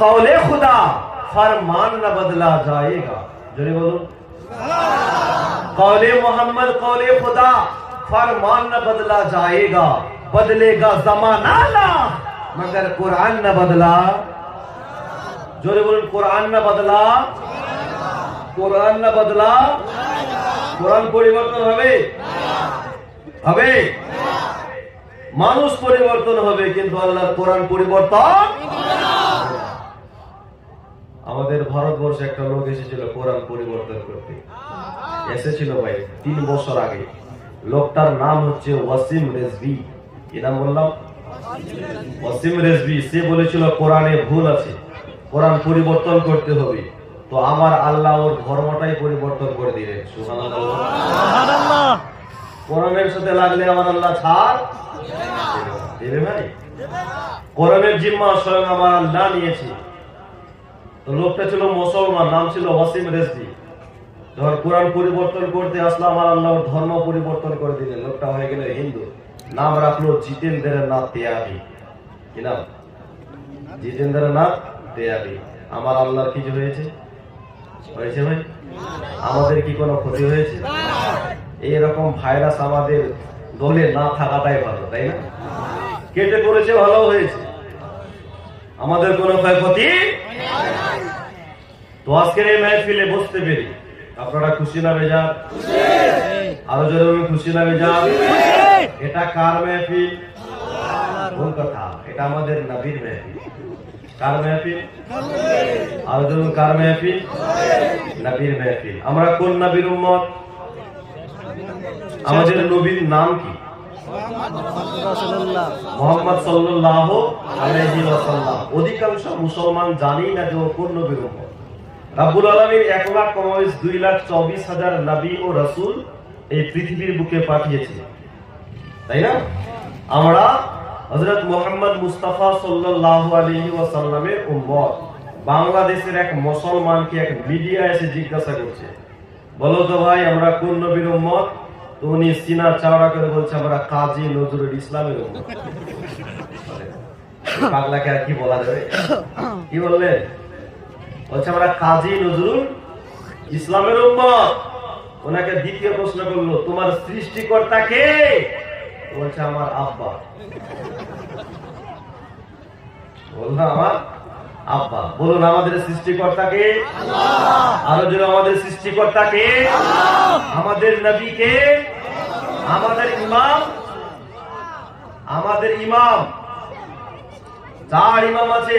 कौले खुदा फरमान न बदला जाएगा। जोरे बोलो, कौले मोहम्मद कौले खुदा फरमान न बदला जाएगा, बदलेगा जमाना ना मगर कुरान न बदला। जोरे बोलो, कुरान न बदला, कुरान न बदला। कुरान পরিবর্তন হবে, হবে। মানুষ পরিবর্তন হবে কিন্তু আল্লাহর কোরআন পরিবর্তন। আমাদের ভারতবর্ষে একটা লোক এসেছিল কোরআন পরিবর্তন করতে, এসেছিল ভাই 3 বছর আগে। লোকটার নাম হচ্ছে ওয়াসিম রেজভি। কি নাম বললাম? ওয়াসিম রেজভি। সে বলেছিল কোরআনে ভুল আছে, কোরআন পরিবর্তন করতে হবে। তো আমার আল্লাহ ওর ধর্মটাই পরিবর্তন করে দিলেন। সুবহানাল্লাহ। কোরআনের সাথে লাগলে আমার আল্লাহ ছাড় দেবে ভাই। কোরআনের জিম্মা স্বয়ং আমার আল্লাহ নিয়েছে। তো লোকটা ছিল মুসলমান, নাম ছিল ওয়াসিম রেজভি। যখন কোরআন পরিবর্তন করতে আসলো আমার আল্লাহ ওর ধর্ম পরিবর্তন করে দিলেন। লোকটা হয়ে গেল হিন্দু। নাম রাখলো জিতেন্দ্রনাথ দেয়াবি। কি নাম? জিতেন্দ্রনাথ দেয়াবি। আমার আল্লাহর কিছু হয়েছে? হয়েছে ভাই? আমাদের কি কোনো ক্ষতি হয়েছে? এইরকম ভাইরাস আমাদের দলে না থাকাটাই ভালো, তাই না? কেটে পড়েছে, ভালো হয়েছে, আমাদের কোনো ক্ষয়ক্ষতি। তো আজকের এই মাহফিলে বসতে পেরে আপনারা খুশি না বেজার? আরো জোরে খুশি না বেজার? এটা কার মাহফিল? ভুল কথা, এটা আমাদের নবীর মাহফিল। কার মাহফিল? আরো জোরে কার মাহফিল? নবীর মাহফিল। আমরা কোন নবীর উম্মত? আমাদের নবীর নাম কি? মুহাম্মদ সাল্লাল্লাহু আলাইহি ওয়াসাল্লাম। অধিকাংশ মুসলমান জানি না যে ও কোন নবীর উম্মত। রব্বুল আলামিন 1,24,000 নবী ও রাসূল এই পৃথিবীর বুকে পাঠিয়েছে, তাই না? আমরা হযরত মুহাম্মদ মুস্তাফা সাল্লাল্লাহু আলাইহি ওয়াসাল্লামের উম্মত। বাংলাদেশের এক মুসলমানকে এক মিডিয়া এসে জিজ্ঞাসা করছে, বলো তো ভাই আমরা কোন নবীর উম্মত? তো উনি সিনা চাওড়া করে বলছে আমরা কাজী নজরুল ইসলামের উম্মত। পাগলাকে আর কি বলা যাবে? কি বললেন? বলছে আমরা কাজী নজরুল ইসলামের উম্মত। ওনাকে দ্বিতীয় প্রশ্ন করলো, তোমার সৃষ্টিকর্তা কে? বলছে আমার আব্বা। বললো আমার আব্বা। বলুন আমাদের সৃষ্টিকর্তা কে? আল্লাহ। আরো জোরে, আমাদের সৃষ্টিকর্তা কে? আল্লাহ। আমাদের নবী কে? আমাদের ইমাম, আমাদের ইমাম, 4 ইমাম আছে।